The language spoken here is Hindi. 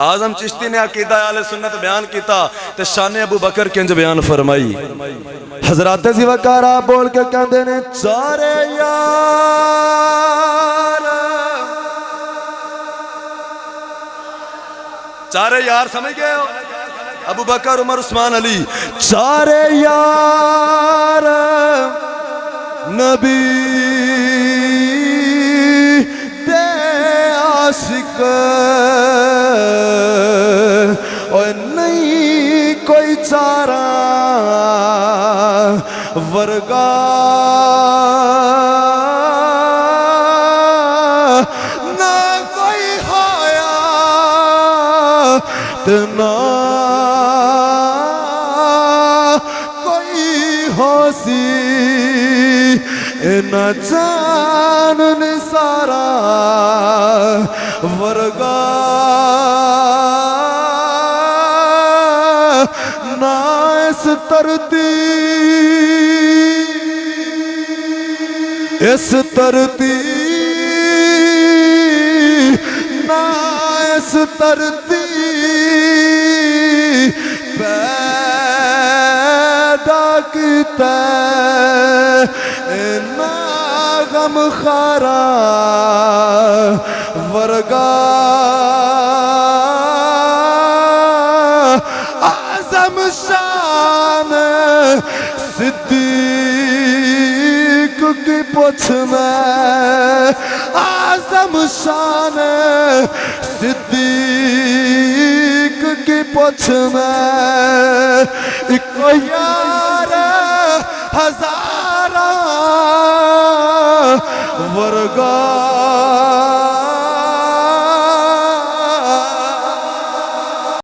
आजम चिश्ती ने अकीदा आले सुन्नत बयान किया ते शान अबू बकर किंज बयान फरमाई। हजरत ज़िवकारा बोल के कहते ने चारे यार, चारे यार समझ गए हो? अबू बकर, उमर, उस्मान, अली, चारे यार नबी दे आशिक और नहीं कोई चारा वर्गा ना कोई हाया ना कोई होसी न जान सारा वर्गा ना इस तरती ना इस तरती पैदा किता ना गम खारा वर्गा आज़म शान सिद्दीक की पूछना, आज़म शान सिद्दीक की पूछना। इको यार हज़ारा वर्गा